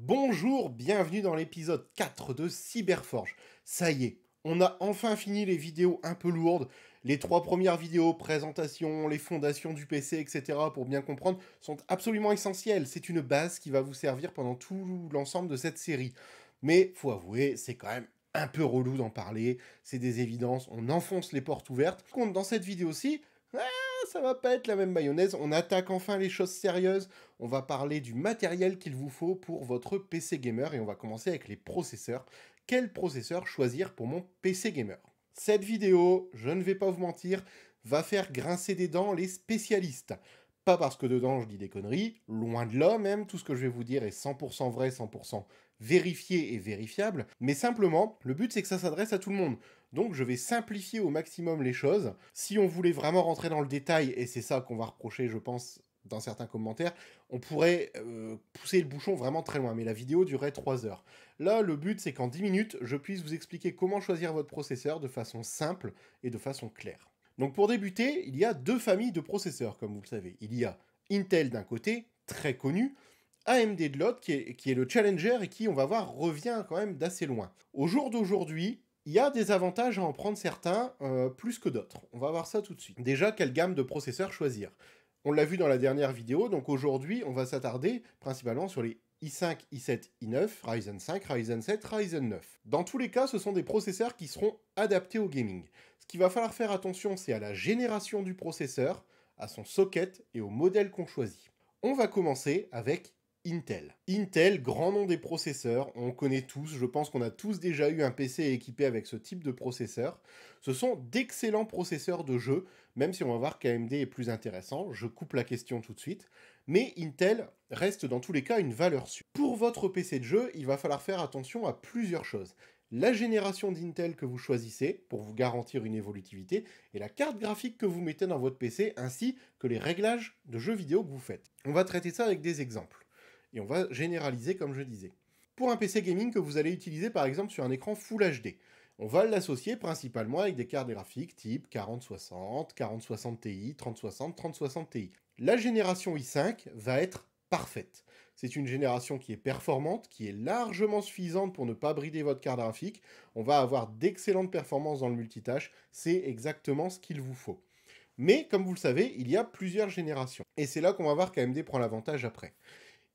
Bonjour, bienvenue dans l'épisode 4 de Cyberforge. Ça y est, on a enfin fini les vidéos un peu lourdes. Les 3 premières vidéos, présentation, les fondations du PC, etc. pour bien comprendre, sont absolument essentielles. C'est une base qui va vous servir pendant tout l'ensemble de cette série. Mais faut avouer, c'est quand même un peu relou d'en parler. C'est des évidences, on enfonce les portes ouvertes. Par contre, dans cette vidéo-ci, ça va pas être la même mayonnaise. On attaque enfin les choses sérieuses. On va parler du matériel qu'il vous faut pour votre PC gamer et on va commencer avec les processeurs. Quel processeur choisir pour mon PC gamer? Cette vidéo, je ne vais pas vous mentir, va faire grincer des dents les spécialistes. Pas parce que dedans je dis des conneries, loin de là même, tout ce que je vais vous dire est 100% vrai, 100% vérifié et vérifiable, mais simplement, le but c'est que ça s'adresse à tout le monde. Donc je vais simplifier au maximum les choses. Si on voulait vraiment rentrer dans le détail, et c'est ça qu'on va reprocher je pense dans certains commentaires, on pourrait pousser le bouchon vraiment très loin, mais la vidéo durerait 3 heures. Là, le but c'est qu'en 10 minutes, je puisse vous expliquer comment choisir votre processeur de façon simple et de façon claire. Donc pour débuter, il y a deux familles de processeurs, comme vous le savez. Il y a Intel d'un côté, très connu, AMD de l'autre, qui est le challenger et qui, on va voir, revient quand même d'assez loin. Au jour d'aujourd'hui, il y a des avantages à en prendre certains, plus que d'autres. On va voir ça tout de suite. Déjà, quelle gamme de processeurs choisir? On l'a vu dans la dernière vidéo, donc aujourd'hui, on va s'attarder principalement sur les i5, i7, i9, Ryzen 5, Ryzen 7, Ryzen 9. Dans tous les cas, ce sont des processeurs qui seront adaptés au gaming. Ce qu'il va falloir faire attention, c'est à la génération du processeur, à son socket et au modèle qu'on choisit. On va commencer avec Intel. Intel, grand nom des processeurs, on connaît tous, je pense qu'on a tous déjà eu un PC équipé avec ce type de processeur. Ce sont d'excellents processeurs de jeu, même si on va voir qu'AMD est plus intéressant, je coupe la question tout de suite. Mais Intel reste dans tous les cas une valeur sûre. Pour votre PC de jeu, il va falloir faire attention à plusieurs choses. La génération d'Intel que vous choisissez pour vous garantir une évolutivité et la carte graphique que vous mettez dans votre PC ainsi que les réglages de jeux vidéo que vous faites. On va traiter ça avec des exemples. Et on va généraliser comme je disais. Pour un PC gaming que vous allez utiliser par exemple sur un écran Full HD, on va l'associer principalement avec des cartes graphiques type 4060, 4060 Ti, 3060, 3060 Ti. La génération i5 va être parfaite. C'est une génération qui est performante, qui est largement suffisante pour ne pas brider votre carte graphique. On va avoir d'excellentes performances dans le multitâche, c'est exactement ce qu'il vous faut. Mais comme vous le savez, il y a plusieurs générations. Et c'est là qu'on va voir qu'AMD prend l'avantage après.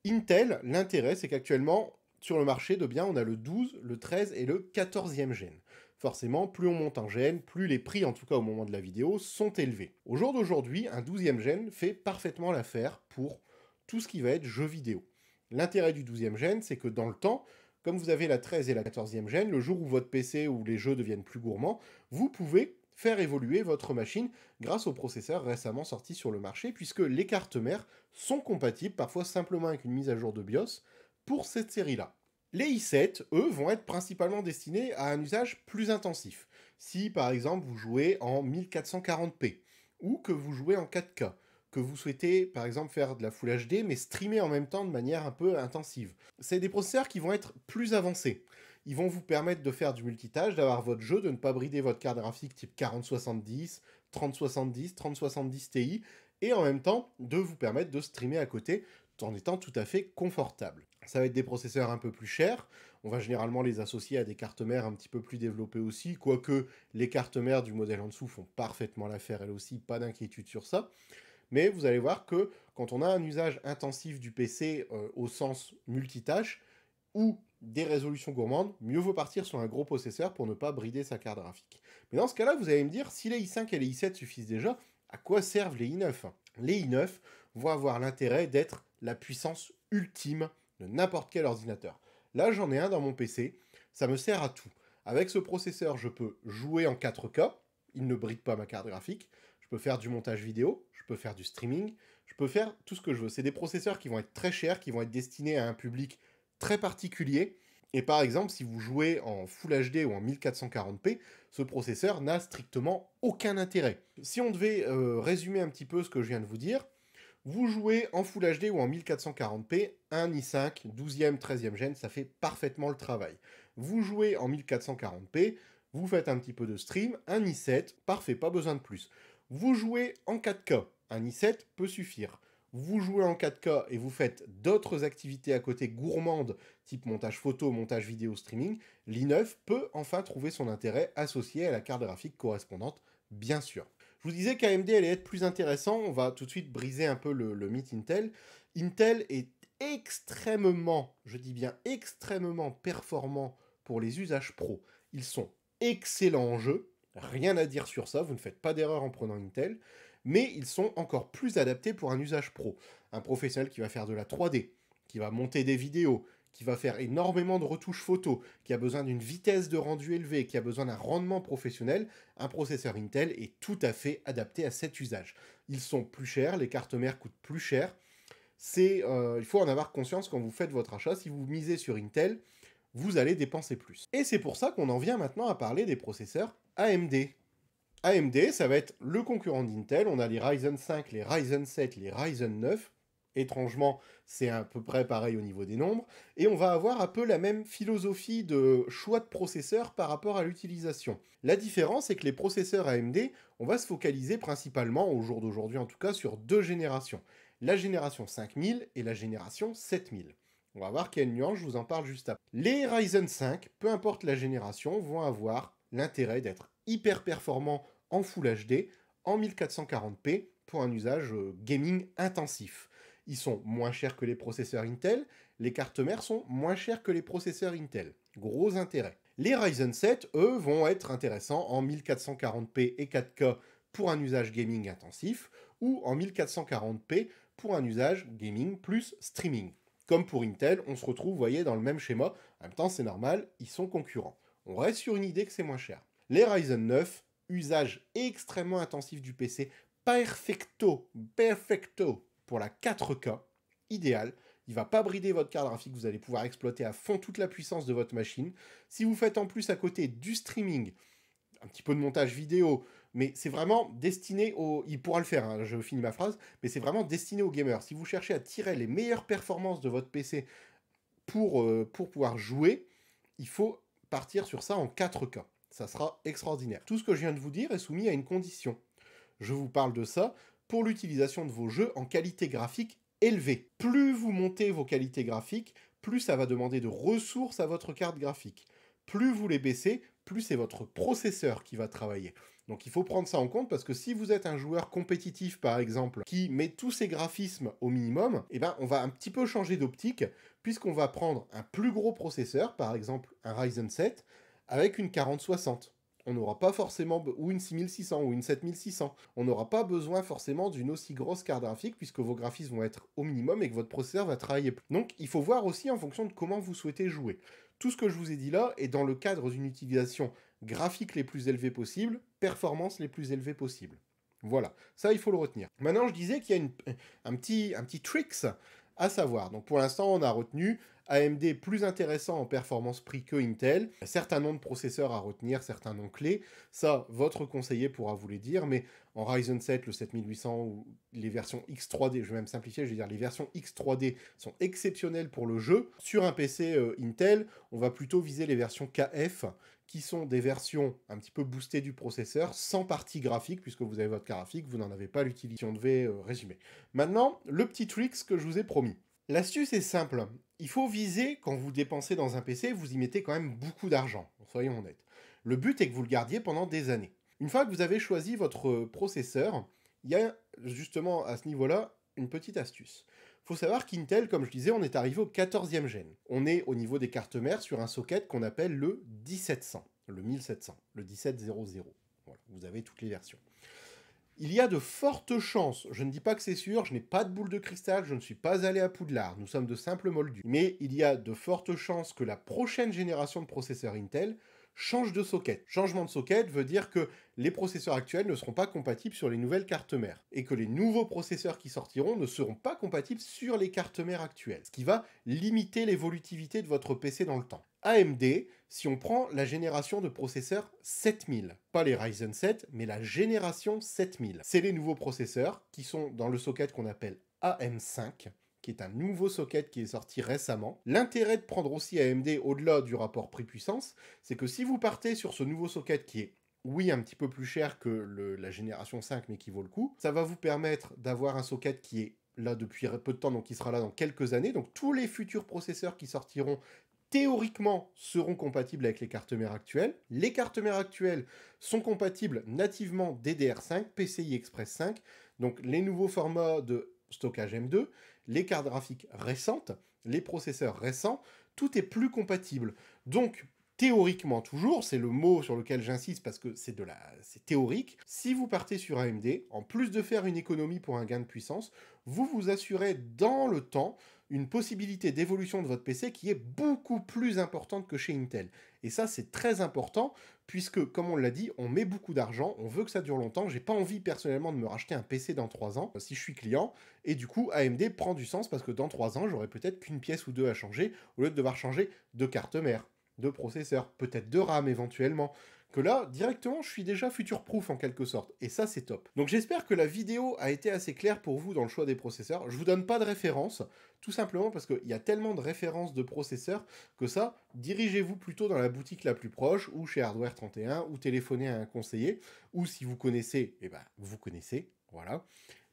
Intel, l'intérêt, c'est qu'actuellement, sur le marché de bien, on a le 12, le 13 et le 14e gène. Forcément, plus on monte en gène, plus les prix, en tout cas au moment de la vidéo, sont élevés. Au jour d'aujourd'hui, un 12e gène fait parfaitement l'affaire pour tout ce qui va être jeu vidéo. L'intérêt du 12e gène, c'est que dans le temps, comme vous avez la 13 et la 14e gène, le jour où votre PC ou les jeux deviennent plus gourmands, vous pouvez faire évoluer votre machine grâce aux processeurs récemment sortis sur le marché, puisque les cartes mères sont compatibles, parfois simplement avec une mise à jour de BIOS, pour cette série-là. Les i7, eux, vont être principalement destinés à un usage plus intensif. Si, par exemple, vous jouez en 1440p, ou que vous jouez en 4K, que vous souhaitez, par exemple, faire de la Full HD, mais streamer en même temps de manière un peu intensive. C'est des processeurs qui vont être plus avancés. Ils vont vous permettre de faire du multitâche, d'avoir votre jeu, de ne pas brider votre carte graphique type 4070, 3070, 3070 Ti, et en même temps de vous permettre de streamer à côté en étant tout à fait confortable. Ça va être des processeurs un peu plus chers, on va généralement les associer à des cartes mères un petit peu plus développées aussi, quoique les cartes mères du modèle en dessous font parfaitement l'affaire elles aussi, pas d'inquiétude sur ça. Mais vous allez voir que quand on a un usage intensif du PC au sens multitâche, ou des résolutions gourmandes, mieux vaut partir sur un gros processeur pour ne pas brider sa carte graphique. Mais dans ce cas-là, vous allez me dire, si les i5 et les i7 suffisent déjà, à quoi servent les i9? Les i9 vont avoir l'intérêt d'être la puissance ultime de n'importe quel ordinateur. Là, j'en ai un dans mon PC, ça me sert à tout. Avec ce processeur, je peux jouer en 4K, il ne bride pas ma carte graphique, je peux faire du montage vidéo, je peux faire du streaming, je peux faire tout ce que je veux. C'est des processeurs qui vont être très chers, qui vont être destinés à un public très particulier. Et par exemple, si vous jouez en Full HD ou en 1440p, ce processeur n'a strictement aucun intérêt. Si on devait résumer un petit peu ce que je viens de vous dire, vous jouez en Full HD ou en 1440p, un i5, 12e, 13e gène, ça fait parfaitement le travail. Vous jouez en 1440p, vous faites un petit peu de stream, un i7, parfait, pas besoin de plus. Vous jouez en 4K, un i7 peut suffire. vous jouez en 4K et vous faites d'autres activités à côté gourmandes, type montage photo, montage vidéo, streaming, l'i9 peut enfin trouver son intérêt associé à la carte graphique correspondante, bien sûr. Je vous disais qu'AMD allait être plus intéressant, on va tout de suite briser un peu le mythe Intel. Intel est extrêmement, je dis bien extrêmement performant pour les usages pro. Ils sont excellents en jeu, rien à dire sur ça, vous ne faites pas d'erreur en prenant Intel, mais ils sont encore plus adaptés pour un usage pro. Un professionnel qui va faire de la 3D, qui va monter des vidéos, qui va faire énormément de retouches photos, qui a besoin d'une vitesse de rendu élevée, qui a besoin d'un rendement professionnel, un processeur Intel est tout à fait adapté à cet usage. Ils sont plus chers, les cartes mères coûtent plus cher. Il faut en avoir conscience quand vous faites votre achat. Si vous misez sur Intel, vous allez dépenser plus. Et c'est pour ça qu'on en vient maintenant à parler des processeurs AMD. AMD, ça va être le concurrent d'Intel. On a les Ryzen 5, les Ryzen 7, les Ryzen 9. Étrangement, c'est à peu près pareil au niveau des nombres. Et on va avoir un peu la même philosophie de choix de processeurs par rapport à l'utilisation. La différence, c'est que les processeurs AMD, on va se focaliser principalement, au jour d'aujourd'hui en tout cas, sur deux générations. La génération 5000 et la génération 7000. On va voir quelle nuance, je vous en parle juste après. Les Ryzen 5, peu importe la génération, vont avoir l'intérêt d'être hyper performants en Full HD, en 1440p, pour un usage gaming intensif. Ils sont moins chers que les processeurs Intel, les cartes mères sont moins chères que les processeurs Intel. Gros intérêt. Les Ryzen 7, eux, vont être intéressants en 1440p et 4K pour un usage gaming intensif, ou en 1440p pour un usage gaming plus streaming. Comme pour Intel, on se retrouve, vous voyez, dans le même schéma. En même temps, c'est normal, ils sont concurrents. On reste sur une idée que c'est moins cher. Les Ryzen 9, usage extrêmement intensif du PC, perfecto pour la 4K, idéal. Il ne va pas brider votre carte graphique, vous allez pouvoir exploiter à fond toute la puissance de votre machine. Si vous faites en plus à côté du streaming, un petit peu de montage vidéo, mais c'est vraiment destiné au... Il pourra le faire, hein, je finis ma phrase, mais c'est vraiment destiné aux gamers. Si vous cherchez à tirer les meilleures performances de votre PC pour pouvoir jouer, il faut partir sur ça en 4K. Ça sera extraordinaire. Tout ce que je viens de vous dire est soumis à une condition. Je vous parle de ça pour l'utilisation de vos jeux en qualité graphique élevée. Plus vous montez vos qualités graphiques, plus ça va demander de ressources à votre carte graphique. Plus vous les baissez, plus c'est votre processeur qui va travailler. Donc il faut prendre ça en compte parce que si vous êtes un joueur compétitif par exemple qui met tous ses graphismes au minimum, eh ben on va un petit peu changer d'optique puisqu'on va prendre un plus gros processeur, par exemple un Ryzen 7, avec une 4060. On n'aura pas forcément, ou une 6600 ou une 7600, on n'aura pas besoin forcément d'une aussi grosse carte graphique puisque vos graphismes vont être au minimum et que votre processeur va travailler plus. Donc il faut voir aussi en fonction de comment vous souhaitez jouer. Tout ce que je vous ai dit là est dans le cadre d'une utilisation graphique les plus élevées possibles, performance les plus élevées possibles. Voilà, ça il faut le retenir. Maintenant je disais qu'il y a un petit tricks à savoir. Donc pour l'instant on a retenu AMD plus intéressant en performance prix que Intel. Certains noms de processeurs à retenir, certains noms clés. Ça, votre conseiller pourra vous les dire, mais en Ryzen 7, le 7800 ou les versions X3D, je vais même simplifier, je vais dire les versions X3D sont exceptionnelles pour le jeu. Sur un PC Intel, on va plutôt viser les versions KF, qui sont des versions un petit peu boostées du processeur, sans partie graphique, puisque vous avez votre carte graphique, vous n'en avez pas l'utilisation. On devait résumer. Maintenant, le petit trick que je vous ai promis. L'astuce est simple. Il faut viser, quand vous dépensez dans un PC, vous y mettez quand même beaucoup d'argent, soyons honnêtes. Le but est que vous le gardiez pendant des années. Une fois que vous avez choisi votre processeur, il y a justement à ce niveau-là une petite astuce. Il faut savoir qu'Intel, comme je disais, on est arrivé au 14e gène. On est au niveau des cartes mères sur un socket qu'on appelle le 1700, le 1700, le 1700. Voilà, vous avez toutes les versions. Il y a de fortes chances, je ne dis pas que c'est sûr, je n'ai pas de boule de cristal, je ne suis pas allé à Poudlard, nous sommes de simples moldus, mais il y a de fortes chances que la prochaine génération de processeurs Intel change de socket. Changement de socket veut dire que les processeurs actuels ne seront pas compatibles sur les nouvelles cartes mères, et que les nouveaux processeurs qui sortiront ne seront pas compatibles sur les cartes mères actuelles, ce qui va limiter l'évolutivité de votre PC dans le temps. AMD, si on prend la génération de processeurs 7000, pas les Ryzen 7, mais la génération 7000. C'est les nouveaux processeurs qui sont dans le socket qu'on appelle AM5, qui est un nouveau socket qui est sorti récemment. L'intérêt de prendre aussi AMD au-delà du rapport prix-puissance, c'est que si vous partez sur ce nouveau socket qui est, oui, un petit peu plus cher que la génération 5, mais qui vaut le coup, ça va vous permettre d'avoir un socket qui est là depuis peu de temps, donc il sera là dans quelques années. Donc tous les futurs processeurs qui sortiront théoriquement seront compatibles avec les cartes mères actuelles. Les cartes mères actuelles sont compatibles nativement DDR5, PCI Express 5, donc les nouveaux formats de stockage M2, les cartes graphiques récentes, les processeurs récents, tout est plus compatible. Donc, théoriquement toujours, c'est le mot sur lequel j'insiste parce que c'est théorique, si vous partez sur AMD, en plus de faire une économie pour un gain de puissance, vous vous assurez dans le temps une possibilité d'évolution de votre PC qui est beaucoup plus importante que chez Intel. Et ça, c'est très important, puisque, comme on l'a dit, on met beaucoup d'argent, on veut que ça dure longtemps, j'ai pas envie personnellement de me racheter un PC dans 3 ans, si je suis client, et du coup, AMD prend du sens, parce que dans 3 ans, j'aurai peut-être qu'une pièce ou deux à changer, au lieu de devoir changer de carte mère, de processeur, peut-être de RAM éventuellement, que là, directement, je suis déjà future-proof en quelque sorte, et ça, c'est top. Donc j'espère que la vidéo a été assez claire pour vous dans le choix des processeurs. Je vous donne pas de référence, tout simplement parce qu'il y a tellement de références de processeurs que ça, dirigez-vous plutôt dans la boutique la plus proche, ou chez Hardware 31, ou téléphonez à un conseiller, ou si vous connaissez, eh ben, vous connaissez, voilà.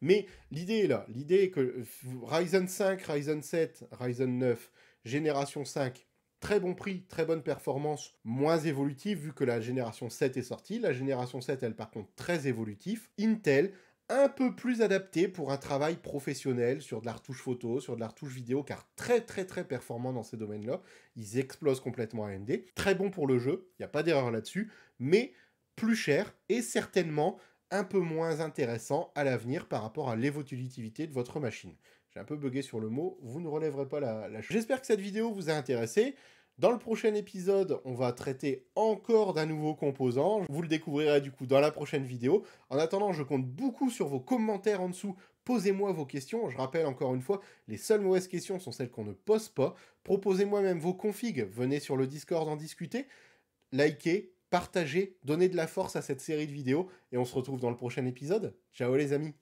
Mais l'idée est là, l'idée est que Ryzen 5, Ryzen 7, Ryzen 9, génération 5, très bon prix, très bonne performance, moins évolutive vu que la génération 7 est sortie. La génération 7, elle par contre, très évolutif. Intel, un peu plus adapté pour un travail professionnel sur de la retouche photo, sur de la retouche vidéo, car très performant dans ces domaines-là. Ils explosent complètement AMD. Très bon pour le jeu, il n'y a pas d'erreur là-dessus, mais plus cher et certainement un peu moins intéressant à l'avenir par rapport à l'évolutivité de votre machine. J'ai un peu bugué sur le mot, vous ne relèverez pas la chose. J'espère que cette vidéo vous a intéressé. Dans le prochain épisode, on va traiter encore d'un nouveau composant. Vous le découvrirez du coup dans la prochaine vidéo. En attendant, je compte beaucoup sur vos commentaires en dessous. Posez-moi vos questions. Je rappelle encore une fois, les seules mauvaises questions sont celles qu'on ne pose pas. Proposez-moi même vos configs. Venez sur le Discord en discuter. Likez, partagez, donnez de la force à cette série de vidéos. Et on se retrouve dans le prochain épisode. Ciao les amis!